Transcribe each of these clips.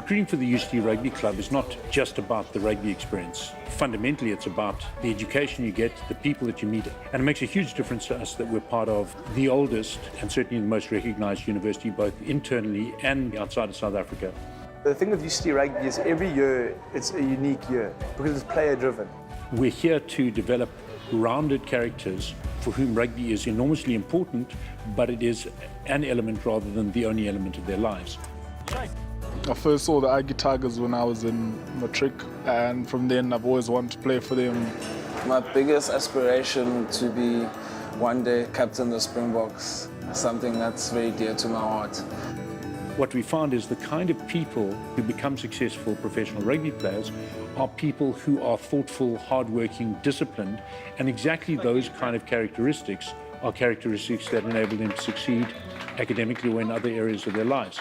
Recruiting for the UCT Rugby Club is not just about the rugby experience. Fundamentally, it's about the education you get, the people that you meet. And it makes a huge difference to us that we're part of the oldest and certainly the most recognised university, both internally and outside of South Africa. The thing with UCT Rugby is every year it's a unique year because it's player-driven. We're here to develop rounded characters for whom rugby is enormously important, but it is an element rather than the only element of their lives. I first saw the Ikey Tigers when I was in matric, and from then I've always wanted to play for them. My biggest aspiration to be one day captain of the Springboks, something that's very dear to my heart. What we found is the kind of people who become successful professional rugby players are people who are thoughtful, hardworking, disciplined, and exactly those kind of characteristics are characteristics that enable them to succeed academically or in other areas of their lives.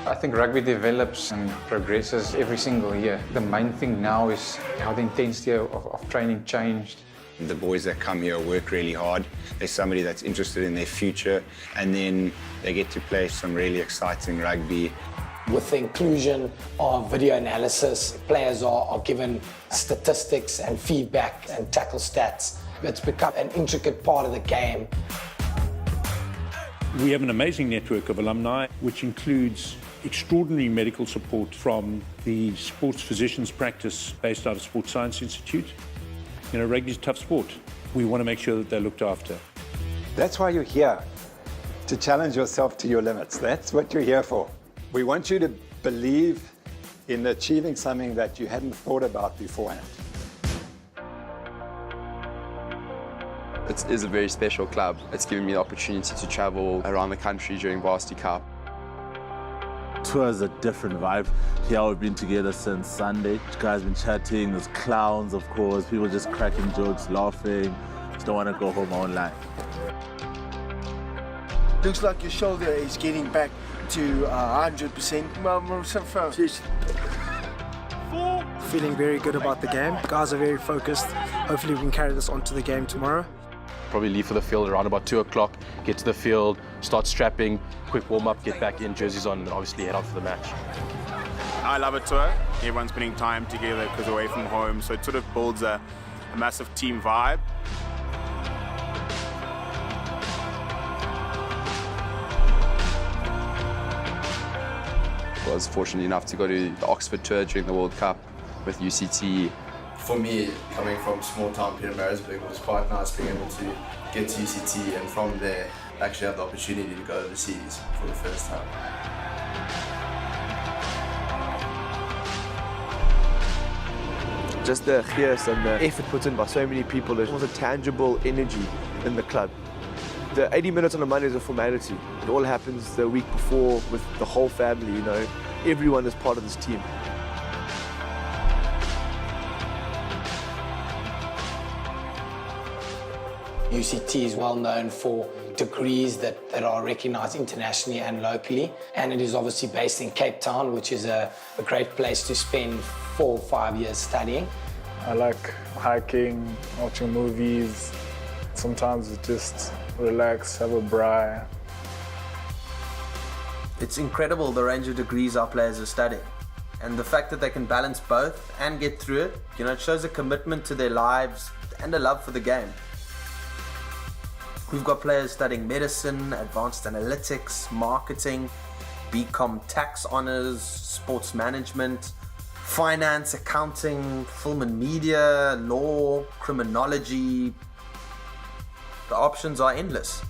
I think rugby develops and progresses every single year. The main thing now is how the intensity of training changed. The boys that come here work really hard. There's somebody that's interested in their future, and then they get to play some really exciting rugby. With the inclusion of video analysis, players are given statistics and feedback and tackle stats. It's become an intricate part of the game. We have an amazing network of alumni, which includes extraordinary medical support from the sports physicians practice based out of Sports Science Institute. You know, rugby is a tough sport. We want to make sure that they're looked after. That's why you're here, to challenge yourself to your limits. That's what you're here for. We want you to believe in achieving something that you hadn't thought about beforehand. It is a very special club. It's given me the opportunity to travel around the country during Varsity Cup. Tours a different vibe. Here we've been together since Sunday. You guys been chatting, there's clowns of course, people just cracking jokes, laughing. Just don't want to go home online. Looks like your shoulder is getting back to 100%. Feeling very good about the game. Guys are very focused. Hopefully we can carry this on to the game tomorrow. Probably leave for the field around about 2 o'clock, get to the field, start strapping, quick warm-up, get back in, jerseys on, and obviously head on for the match. I love a tour. Everyone's spending time together because away from home, so it sort of builds a massive team vibe. I was fortunate enough to go to the Oxford tour during the World Cup with UCT. For me, coming from small town Pietermaritzburg, it was quite nice being able to get to UCT and from there actually have the opportunity to go overseas for the first time. Just the gears and the effort put in by so many people. There's almost a tangible energy in the club. The 80 minutes on a Monday is a formality. It all happens the week before with the whole family, you know. Everyone is part of this team. UCT is well known for degrees that are recognised internationally and locally, and it is obviously based in Cape Town, which is a great place to spend 4 or 5 years studying. I like hiking, watching movies. Sometimes just relax, have a braai. It's incredible the range of degrees our players are studying. And the fact that they can balance both and get through it, you know, it shows a commitment to their lives and a love for the game. We've got players studying medicine, advanced analytics, marketing, BCom tax honors, sports management, finance, accounting, film and media, law, criminology. The options are endless.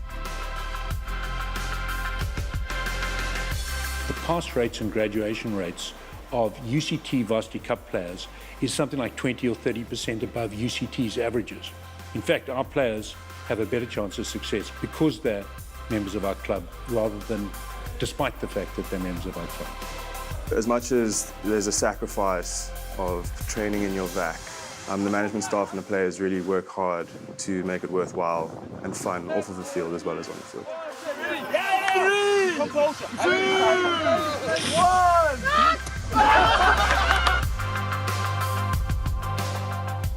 The pass rates and graduation rates of UCT Varsity Cup players is something like 20 or 30% above UCT's averages. In fact, our players have a better chance of success because they're members of our club rather than despite the fact that they're members of our club. As much as there's a sacrifice of training in your vac, the management staff and the players really work hard to make it worthwhile and fun off of the field as well as on the field. 3, 2,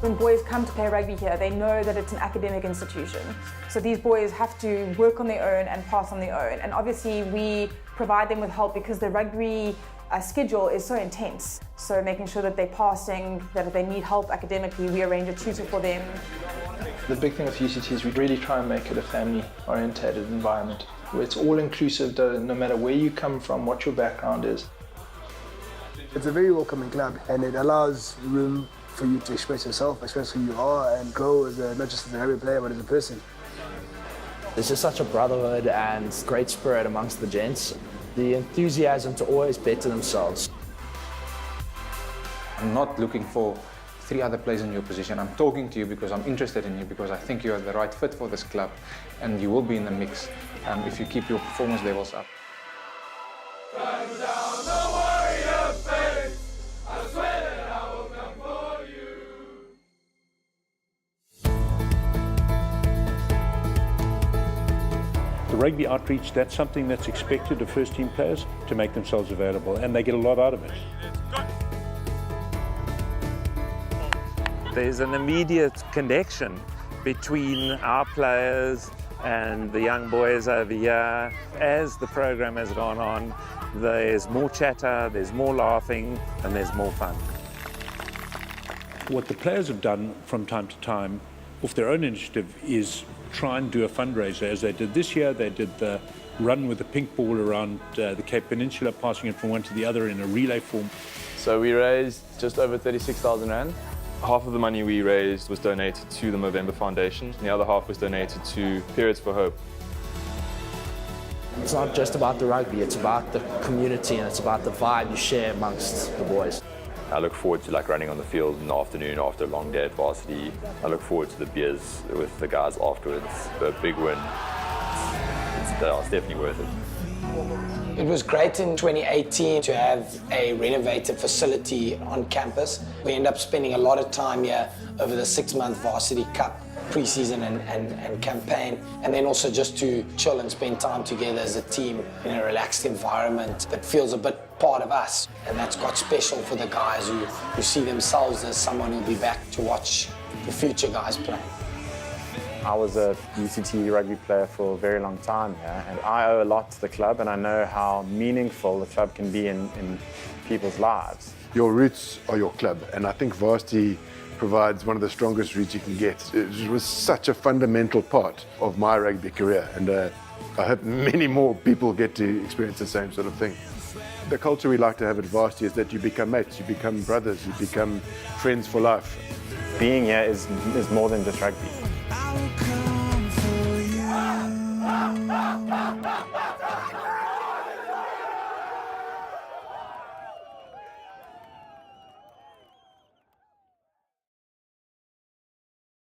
1! When boys come to play rugby here, they know that it's an academic institution. So these boys have to work on their own and pass on their own. And obviously we provide them with help because the rugby schedule is so intense. So making sure that they're passing, that if they need help academically, we arrange a tutor for them. The big thing with UCT is we really try and make it a family-orientated environment, where it's all-inclusive, no matter where you come from, what your background is. It's a very welcoming club, and it allows room for you to express yourself, express who you are, and grow as not just as a rugby player, but as a person. There's just such a brotherhood and great spirit amongst the gents. The enthusiasm to always better themselves. I'm not looking for 3 other players in your position. I'm talking to you because I'm interested in you, because I think you are the right fit for this club, and you will be in the mix if you keep your performance levels up. The rugby outreach, that's something that's expected of first team players to make themselves available, and they get a lot out of it. There's an immediate connection between our players and the young boys over here. As the program has gone on, there's more chatter, there's more laughing, and there's more fun. What the players have done from time to time, off their own initiative, is try and do a fundraiser. As they did this year, they did the run with the pink ball around the Cape Peninsula, passing it from one to the other in a relay form. So we raised just over 36,000 Rand. Half of the money we raised was donated to the Movember Foundation, and the other half was donated to Periods for Hope. It's not just about the rugby, it's about the community and it's about the vibe you share amongst the boys. I look forward to running on the field in the afternoon after a long day at varsity. I look forward to the beers with the guys afterwards. The big win, it's definitely worth it. It was great in 2018 to have a renovated facility on campus. We ended up spending a lot of time here over the 6-month Varsity Cup pre-season and campaign, and then also just to chill and spend time together as a team in a relaxed environment that feels a bit part of us. And that's quite special for the guys who see themselves as someone who'll be back to watch the future guys play. I was a UCT rugby player for a very long time here, and I owe a lot to the club, and I know how meaningful the club can be in people's lives. Your roots are your club, and I think varsity provides one of the strongest roots you can get. It was such a fundamental part of my rugby career, and I hope many more people get to experience the same sort of thing. The culture we like to have at varsity is that you become mates, you become brothers, you become friends for life. Being here is more than just rugby. I will come for you.